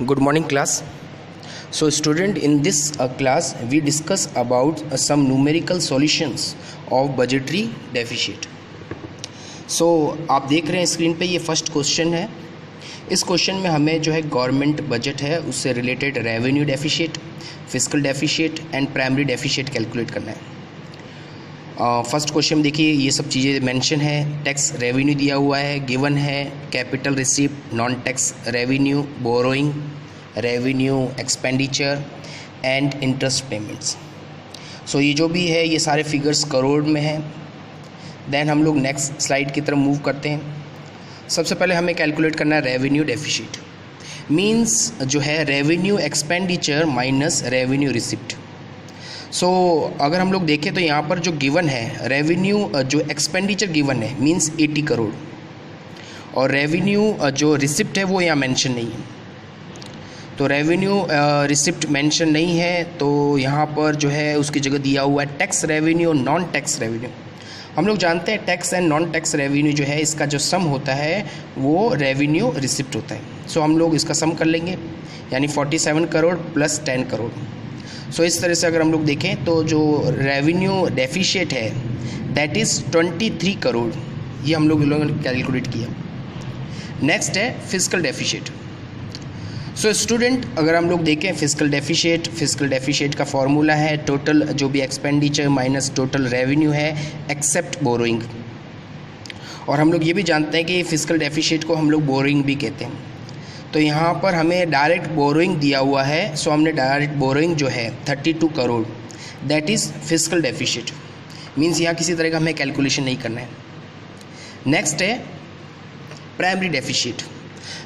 Good morning class. So student, in this class we discuss about some numerical solutions of budgetary deficit. So आप देख रहे हैं screen पे ये first question है. इस क्वेश्चन में हमें जो है गवर्नमेंट बजट है उससे related revenue deficit, fiscal deficit and primary deficit calculate करना है. फर्स्ट क्वेश्चन में देखिए ये सब चीज़ें मेंशन है. टैक्स रेवेन्यू दिया हुआ है, गिवन है capital receipt, non tax revenue, borrowing revenue, expenditure and interest payments. So ये जो भी है ये सारे फिगर्स करोड़ में हैं. देन हम लोग नेक्स्ट स्लाइड की तरफ मूव करते हैं. सबसे पहले हमें कैलकुलेट करना है रेवेन्यू डेफिशिट. मींस जो है revenue expenditure minus revenue receipt. So अगर हम लोग देखें तो यहाँ पर जो गिवन है रेवेन्यू जो एक्सपेंडिचर गिवन है मींस 80 करोड़ और रेवेन्यू जो रिसिप्ट है वो यहाँ मेंशन नहीं है. तो रेवेन्यू रिसिप्ट मेंशन नहीं है तो यहाँ पर जो है उसकी जगह दिया हुआ है टैक्स रेवेन्यू और नॉन टैक्स रेवेन्यू. हम लोग जानते हैं tax and non tax revenue जो है इसका जो सम होता है वो रेवेन्यू रिसिप्ट होता है. सो हम लोग इसका सम कर लेंगे यानी 47 करोड़ प्लस 10 करोड़. सो इस तरह से अगर हम लोग देखें तो जो रेवेन्यू डेफिशिएट है दैट इज़ 23 करोड़. ये हम लोग ने कैलकुलेट किया. नेक्स्ट है फिस्कल डेफिशिएट. सो स्टूडेंट अगर हम लोग देखें फिस्कल डेफिशिएट का फॉर्मूला है टोटल जो भी एक्सपेंडिचर माइनस टोटल रेवेन्यू है एक्सेप्ट बोरोइंग. और हम लोग ये भी जानते हैं कि फिस्कल डेफिशिएट को हम लोग बोरोइंग भी कहते हैं. तो यहाँ पर हमें डायरेक्ट बोरोइंग दिया हुआ है. सो हमने डायरेक्ट बोरोइंग जो है 32 crore that is fiscal deficit. Means यहाँ किसी तरह का हमें कैलकुलेशन नहीं करना है. नेक्स्ट है primary deficit.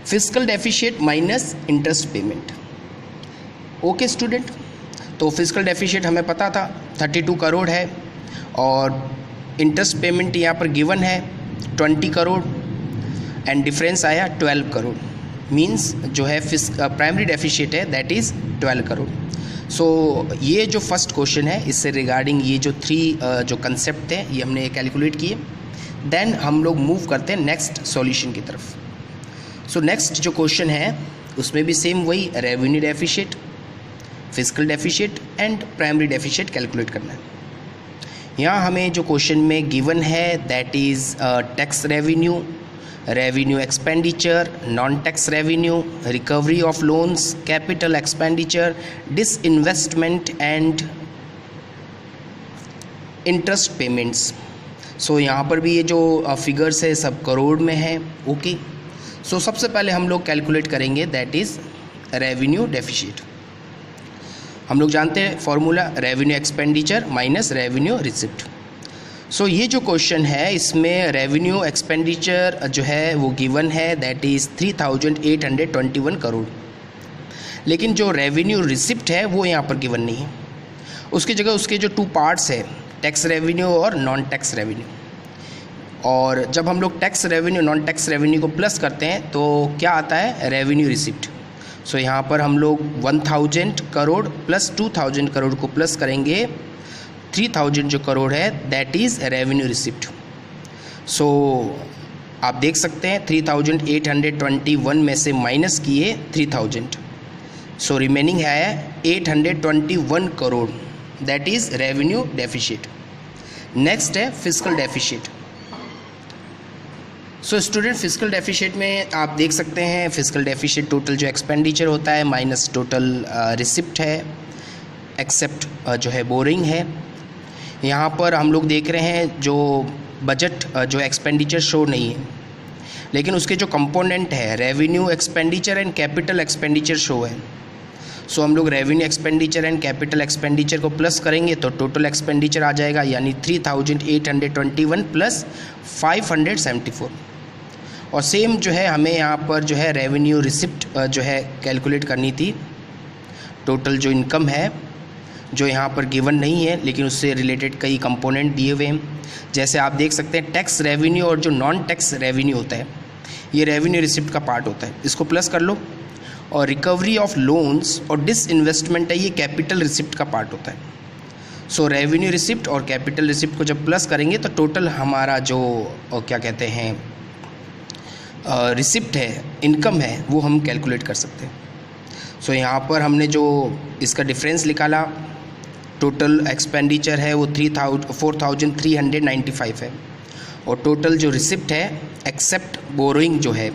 Fiscal deficit minus interest payment. Okay student, तो फिस्कल डेफिशिएट हमें पता था 32 करोड़ है और इंटरेस्ट पेमेंट यहाँ पर गिवन है 20 करोड़ एंड डिफरेंस आया 12 करोड़. मींस जो है प्राइमरी डेफिशिएट है दैट इज़ 12 करोड़. सो ये जो फर्स्ट क्वेश्चन है इससे रिगार्डिंग ये जो 3 जो कंसेप्ट है ये हमने कैलकुलेट किए. देन हम लोग मूव करते हैं नेक्स्ट सॉल्यूशन की तरफ. सो नेक्स्ट जो क्वेश्चन है उसमें भी सेम वही revenue deficit, fiscal deficit and primary deficit calculate करना है. यहाँ हमें जो क्वेश्चन में गिवन है that is tax revenue, revenue expenditure, non tax revenue, recovery of loans, capital expenditure, disinvestment and interest payments. So यहाँ पर भी ये जो फिगर्स है सब करोड़ में है. ओके, सो सबसे पहले हम लोग कैलकुलेट करेंगे दैट इज़ रेवेन्यू डेफिशिएट. हम लोग जानते हैं formula revenue expenditure minus revenue receipt. So ये जो क्वेश्चन है इसमें रेवेन्यू एक्सपेंडिचर जो है वो गिवन है दैट इज़ 3821 करोड़. लेकिन जो रेवेन्यू रिसिप्ट है वो यहाँ पर गिवन नहीं है. उसकी जगह उसके जो 2 पार्ट्स है टैक्स रेवेन्यू और नॉन टैक्स रेवेन्यू. और जब हम लोग tax revenue non tax revenue को प्लस करते हैं तो क्या आता है रेवेन्यू रिसिप्ट. सो यहाँ पर हम लोग 1000 करोड़ प्लस 2000 करोड़ को प्लस करेंगे. 3000 जो करोड़ है दैट इज़ रेवेन्यू रिसिप्ट. सो आप देख सकते हैं 3821 में से माइनस किए 3000. सो रिमेनिंग है 821 crore that is revenue deficit. Next है fiscal deficit. So student fiscal deficit में आप देख सकते हैं फिस्कल डेफिशिएट टोटल जो एक्सपेंडिचर होता है माइनस टोटल रिसिप्ट है एक्सेप्ट जो है बोरिंग है. यहाँ पर हम लोग देख रहे हैं जो बजट जो एक्सपेंडिचर शो नहीं है लेकिन उसके जो कंपोनेंट है revenue expenditure and capital expenditure show है. सो हम लोग revenue expenditure and capital expenditure को प्लस करेंगे तो टोटल एक्सपेंडिचर आ जाएगा यानी 3821 प्लस 574. और सेम जो है हमें यहाँ पर जो है रेवेन्यू रिसिप्ट जो है कैलकुलेट करनी थी. टोटल जो इनकम है जो यहाँ पर गिवन नहीं है लेकिन उससे रिलेटेड कई कंपोनेंट दिए हुए हैं. जैसे आप देख सकते हैं टैक्स रेवेन्यू और जो नॉन टैक्स रेवेन्यू होता है ये रेवेन्यू रिसिप्ट का पार्ट होता है, इसको प्लस कर लो. और रिकवरी ऑफ लोन्स और डिसइन्वेस्टमेंट है ये कैपिटल रिसिप्ट का पार्ट होता है. सो रेवेन्यू रिसिप्ट और कैपिटल रिसिप्ट को जब प्लस करेंगे तो टोटल हमारा जो क्या कहते हैं रिसिप्ट है, इनकम है, वो हम कैलकुलेट कर सकते हैं। सो यहाँ पर हमने जो इसका डिफरेंस निकाला, टोटल एक्सपेंडिचर है वो 4,395 है, और टोटल जो रिसिप्ट है एक्सेप्ट बोरोइंग जो है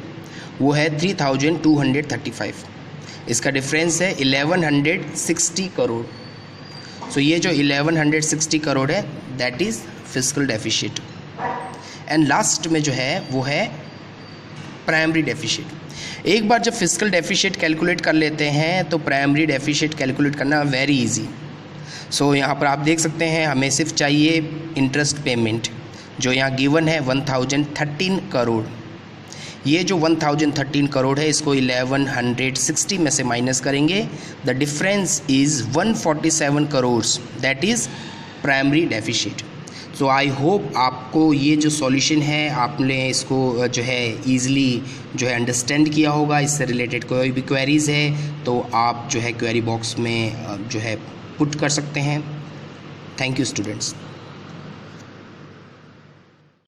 वो है 3,235। इसका डिफरेंस है 1,160 करोड़। सो ये जो 1,160 करोड़ है that is fiscal deficit. And last में जो है वो है प्राइमरी डेफिसिट। एक बार जब फिस्कल डेफिसिट कैलकुलेट कर लेते हैं तो प्राइमरी डेफिसिट कैलकुलेट करना वेरी इजी। सो यहाँ पर आप देख सकते हैं हमें सिर्फ चाहिए इंटरेस्ट पेमेंट, जो यहाँ गिवन है 1,013 करोड़। ये जो 1,013 करोड़ है इसको 1,160 में से माइनस करेंगे, the difference is 147 crore, that is primary deficit. So I hope आपको ये जो सॉल्यूशन है आपने इसको जो है ईज़िली जो है अंडरस्टैंड किया होगा। इससे रिलेटेड कोई भी क्वेरीज़ है तो आप जो है क्वेरी बॉक्स में जो है पुट कर सकते हैं। Thank you students.